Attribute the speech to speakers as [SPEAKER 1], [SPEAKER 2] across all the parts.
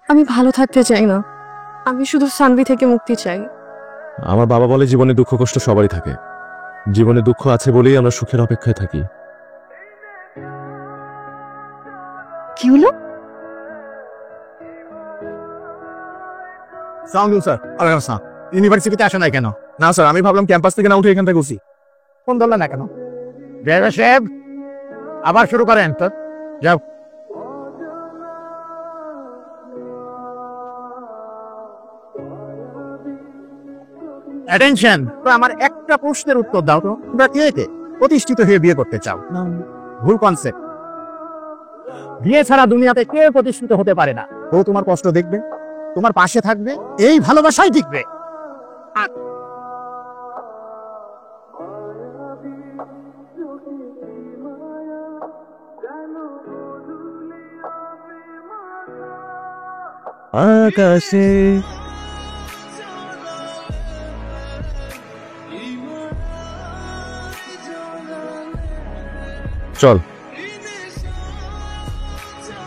[SPEAKER 1] আমি ভালো থাকতে চাই না, আমি শুধু সানভি থেকে মুক্তি চাই।
[SPEAKER 2] আমার বাবা বলে জীবনে দুঃখ কষ্ট সবারই থাকে, জীবনে দুঃখ আছে বলেই আমরা সুখের অপেক্ষায় থাকি।
[SPEAKER 1] কি হলো?
[SPEAKER 3] স্যার ইউনিভার্সিটিতে আসে নাই কেন?
[SPEAKER 2] না স্যার, আমি ভাবলাম ক্যাম্পাস থেকে না উঠে এখান থেকে ঘুষি।
[SPEAKER 3] ফোন ধরলেন না কেন? ড্রাইভার সাহেব আবার শুরু করেন তো, যাও। অ্যাটেনশন, তো আমার একটা প্রশ্নের উত্তর দাও তো, তোমরা কে প্রতিষ্ঠিত হয়ে বিয়ে করতে চাও? ভুল কনসেপ্ট। বিয়ে ছাড়া দুনিয়াতে কেউ প্রতিষ্ঠিত হতে পারে না। ও তোমার কষ্ট দেখবে, তোমার পাশে থাকবে, এই ভালোবাসাই টিকবে।
[SPEAKER 2] আকাশে চল,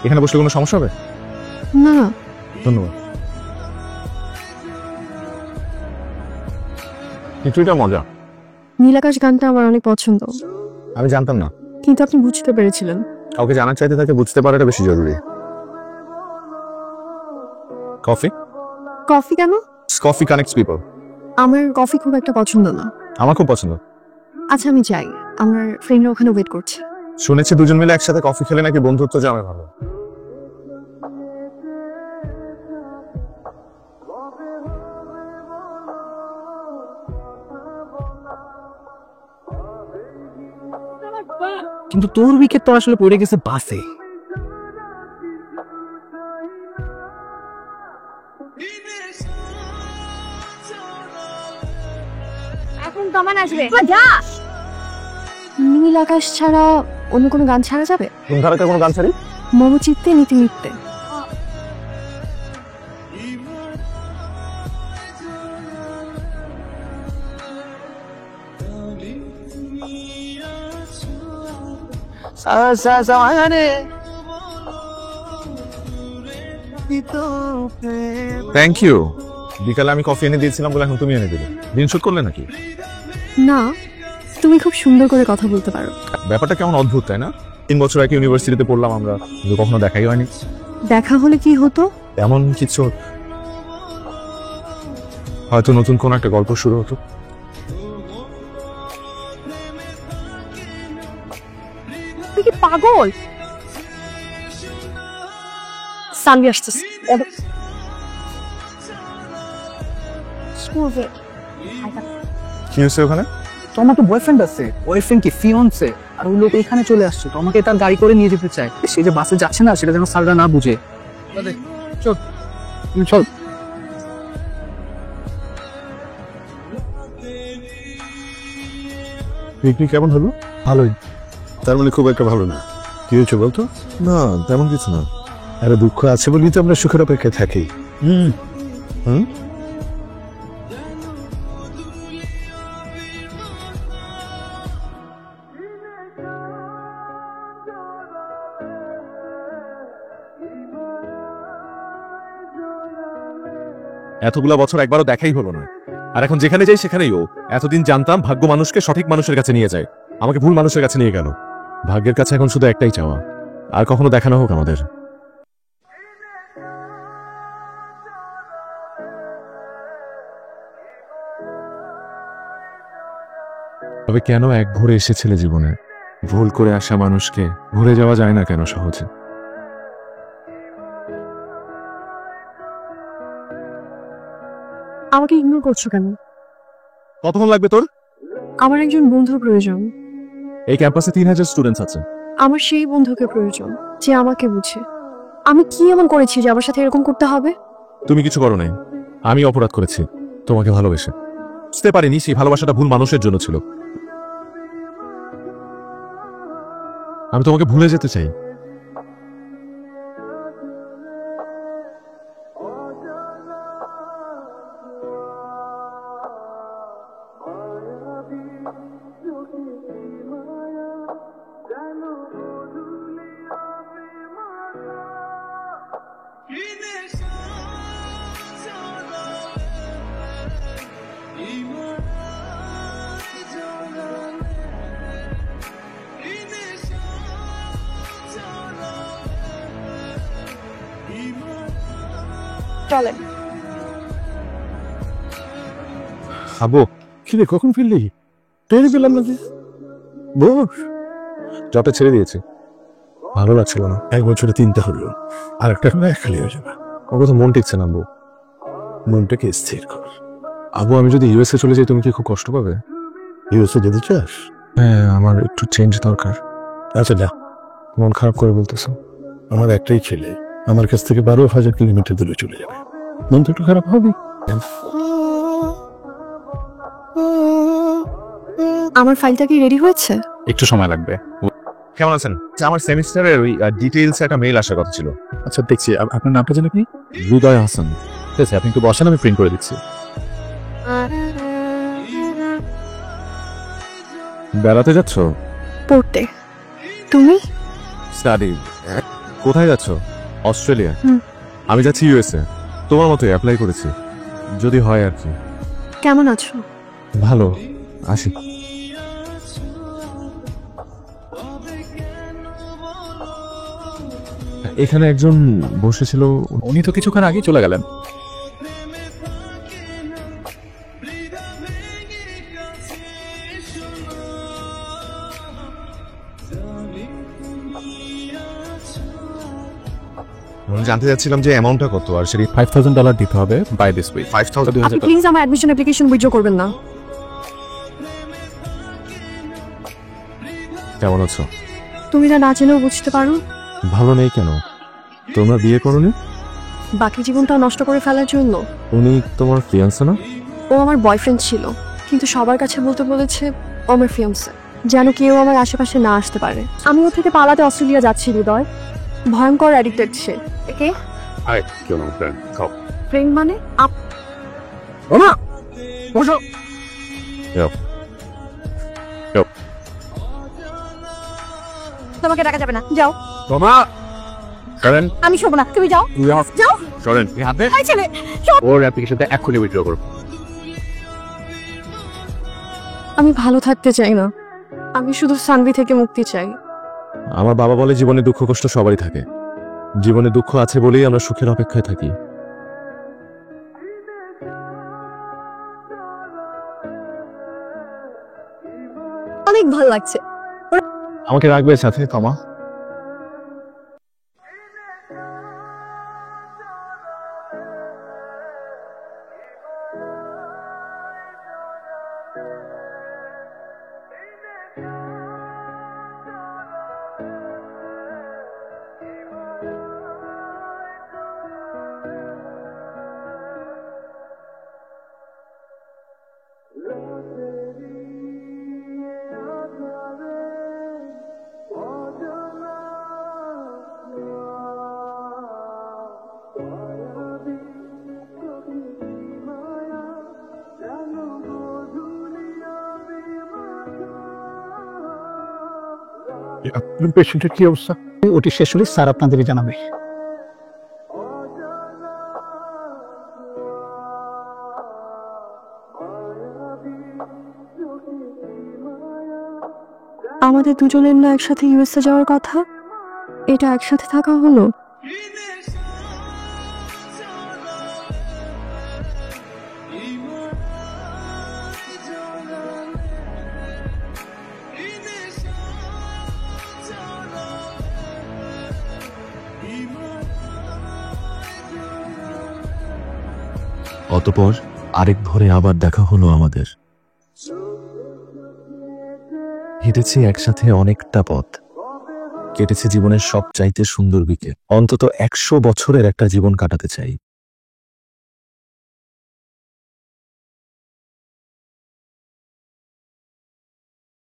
[SPEAKER 2] এখানে বসলে কোনো সমস্যা হবে?
[SPEAKER 1] না,
[SPEAKER 2] ধন্যবাদ। কিছুটা মজা।
[SPEAKER 1] নীলাকাশ গানটা আমার অনেক পছন্দ,
[SPEAKER 2] আমি জানতাম না।
[SPEAKER 1] কিন্তু আপনি বুঝতে পেরেছিলেন।
[SPEAKER 2] কাউকে জানার চাইতে থাকে বুঝতে পারাটা বেশি জরুরি। কফি?
[SPEAKER 1] কফি কেন?
[SPEAKER 2] Coffee connects people.
[SPEAKER 1] আমার কফি খুব একটা পছন্দ না।
[SPEAKER 2] আমার খুব পছন্দ।
[SPEAKER 1] আচ্ছা আমি যাই, আমার ফ্রেন্ডরা ওখানে ওয়েট করছে।
[SPEAKER 2] শুনেছি দুজন মিলে একসাথে কফি খেলে নাকি বন্ধুত্ব জমে ভালো।
[SPEAKER 4] কিন্তু তোর উইকেট তো আসলে পড়ে গেছে বাসে।
[SPEAKER 1] এখন কমান আসবে, যা। নীল আকাশ ছাড়া অন্য কোনো গান ছাড়া যাবে?
[SPEAKER 2] কোন ধারাতে কোনো গান ছাড়ি?
[SPEAKER 1] মমচিত্তে নীতি মিথ্যে।
[SPEAKER 2] Thank you. বিকালে আমি কফি এনে দিয়েছিলাম বলে এখন তুমি এনে দিলে। দিন শোধ করলে নাকি?
[SPEAKER 1] না, তুমি খুব সুন্দর করে কথা বলতে পারো।
[SPEAKER 2] ব্যাপারটা কেমন অদ্ভুত তাই না? 3 বছর আগে ইউনিভার্সিটিতে পড়লাম আমরা, কিন্তু কখনো দেখাই হয়নি।
[SPEAKER 1] দেখা হলে কি হতো?
[SPEAKER 2] এমন কিছু হয়তো নতুন কোন একটা গল্প শুরু হতো।
[SPEAKER 1] তুই কি পাগল? সানভি আসতেছে।
[SPEAKER 2] কি হয়েছে ওখানে?
[SPEAKER 4] তো আমার তো বয়ফ্রেন্ড আছে, বয়ফ্রেন্ড কি ফিয়ন্সে, আর ওই লোক এখানে চলে আসছে, তো আমাকে তার গাড়ি করে নিয়ে যেতে চায়। সে যে বাসে যাচ্ছে না, সেটা যেন স্যাররা না বুঝে। চল চল।
[SPEAKER 2] পিকনিক কেমন হলো? ভালোই। তার মানে খুব একটা ভালো না। কি হয়েছে বলতো? না তেমন কিছু না। আরে দুঃখ আছে বলেই তো আমরা সুখের অপেক্ষায় থাকি। হুম হুম। এতগুলা বছর একবারও দেখাই হলো না, আর এখন যেখানে যাই সেখানেই ও। এতদিন জানতাম ভাগ্য মানুষকে সঠিক মানুষের কাছে নিয়ে যায়, আমাকে ভুল মানুষের কাছে নিয়ে গেল। ভাগ্যের কাছে এখন শুধু একটাই চাওয়া, আর কখনো দেখানো হোক আমাদের। তবে কেন এক ঘুরে এসেছিলে জীবনে? ভুল করে আসা মানুষকে ভুলে যাওয়া যায় না কেন সহজে?
[SPEAKER 1] আমাকে ইগনোর করছো কেন?
[SPEAKER 2] কতক্ষণ লাগবে তোর?
[SPEAKER 1] আমার একজন বন্ধুর প্রয়োজন।
[SPEAKER 2] এই ক্যাম্পাসে 3000 স্টুডেন্টস আছে।
[SPEAKER 1] আমার সেই বন্ধুকে প্রয়োজন যে আমাকে বুঝে। আমি কি এমন করেছি যে আমার সাথে এরকম করতে হবে?
[SPEAKER 2] তুমি কিছু করো নাই, আমি অপরাধ করেছি তোমাকে ভালোবেসে। বুঝতে পারিনি সেই ভালোবাসাটা ভুল মানুষের জন্য ছিল। আমি তোমাকে ভুলে যেতে চাই।
[SPEAKER 5] In
[SPEAKER 1] চলেন।
[SPEAKER 2] খাবো।
[SPEAKER 3] কি রে, কখন ফিরলি? টেরি পেলাম না যে। বস,
[SPEAKER 2] জবটা ছেড়ে দিয়েছি, ভালো লাগছিল না।
[SPEAKER 3] 1 বছরে 3টা হলো, আর একটা হলে খালি হয়ে যাবে।
[SPEAKER 2] ওর কথা মন টিকছে না আব্বু।
[SPEAKER 3] মনটাকে স্থির কর।
[SPEAKER 2] আব্বু, আমি যদি ইউএসএ চলে যাই তুমি কি খুব কষ্ট পাবে?
[SPEAKER 3] ইউএসএ যেতে চাস?
[SPEAKER 2] হ্যাঁ, আমার একটু চেঞ্জ দরকার।
[SPEAKER 3] আচ্ছা যা।
[SPEAKER 2] মন খারাপ করে বলতেছো?
[SPEAKER 3] আমার একটাই ছেলে, আমার কাছ থেকে 12,000 কিলোমিটার দূরে চলে যাবে। মন তো একটু খারাপ হবে।
[SPEAKER 1] আমার ফাইলটা কি রেডি হয়েছে?
[SPEAKER 4] একটু সময় লাগবে।
[SPEAKER 2] কেমন আছেন? আমার সেমিস্টারের ওই ডিটেইলস একটা মেইল আসার কথা ছিল।
[SPEAKER 4] আচ্ছা দেখছি, আপনার নামটা জানেন কি?
[SPEAKER 2] হৃদয় হাসান।
[SPEAKER 4] ঠিক আছে, আপনি একটু বসেন, আমি প্রিন্ট করে দিচ্ছি।
[SPEAKER 2] বেড়াতে যাচ্ছ?
[SPEAKER 1] পড়তে। তুমি?
[SPEAKER 2] স্টাডি। কোথায় যাচ্ছ? অস্ট্রেলিয়া?
[SPEAKER 1] হুম।
[SPEAKER 2] আমি যাচ্ছি ইউএসএ। তোমার মতো অ্যাপ্লাই করেছি, যদি হয় আর কি।
[SPEAKER 1] কেমন আছো?
[SPEAKER 2] ভালো, আসি। এখানে একজন বসেছিল।
[SPEAKER 4] উনি তো কিছুক্ষণ আগেই চলে গেলেন।
[SPEAKER 2] আমি জানতে চাচ্ছিলাম যে অ্যামাউন্টটা কত, আর সেটি
[SPEAKER 4] $5,000 দিতে হবে বাই দিস উইক।
[SPEAKER 2] 5,000।
[SPEAKER 1] আপনি প্লিজ আমার অ্যাডমিশন অ্যাপ্লিকেশন উইথড্র করবেন না।
[SPEAKER 2] কেমন আছো?
[SPEAKER 1] তুমি না জেনেও বুঝতে পারো।
[SPEAKER 2] ভালো নেই কেন? তোমরা বিয়ে করোনি?
[SPEAKER 1] বাকি জীবনটা নষ্ট করে ফেলার জন্য।
[SPEAKER 2] উনি তোমার ফিয়ান্সে না?
[SPEAKER 1] ও আমার বয়ফ্রেন্ড ছিল, কিন্তু সবার কাছে বলতে বলেছে ও আমার ফিয়ান্সে, যেন কেউ আমার আশেপাশে না আসতে পারে। আমি ও থেকে পালাতে অস্ট্রেলিয়া যাচ্ছি হৃদয়। ভয়ঙ্কর অ্যাডিক্টেড সে। একে
[SPEAKER 3] আয়, কেউ না, ফ্রেন্ড, খাও।
[SPEAKER 1] ফ্রেন্ড মানে
[SPEAKER 3] ওমা, বসো।
[SPEAKER 1] তোমাকে ডাকা যাবে না, যাও।
[SPEAKER 3] তোমা, করেন।
[SPEAKER 1] আমি শোবো না, তুমি যাও। যাও।
[SPEAKER 3] করেন।
[SPEAKER 4] হাতে
[SPEAKER 1] এই ছেলে,
[SPEAKER 4] ওর অ্যাপ্লিকেশনটা এক্ষুনি উইথড্র করব।
[SPEAKER 1] আমি ভালো থাকতে চাই না, আমি শুধু সানভি থেকে মুক্তি চাই।
[SPEAKER 2] আমার বাবা বলে জীবনে দুঃখ কষ্ট সবারই থাকে, জীবনে দুঃখ আছে বলেই আমরা সুখের অপেক্ষায় থাকি।
[SPEAKER 1] অনেক ভালো লাগছে।
[SPEAKER 2] আমাকে রাখবে সাথে তোমা?
[SPEAKER 3] আপনার পেশেন্টের কি অবস্থা?
[SPEAKER 4] ওটি শেষ হলে স্যার আপনাদেরকে জানাবে।
[SPEAKER 1] আমাদের দুজনের না একসাথে ইউএসএ যাওয়ার কথা, এটা একসাথে থাকা হলো।
[SPEAKER 2] অতঃপর আরেক ভোরে আবার দেখা হলো আমাদের। হেঁটেছি একসাথে অনেকটা পথ, কেটেছে জীবনের সবচাইতে সুন্দর বিকেল। অন্তত 100 বছরের একটা জীবন কাটাতে চাই।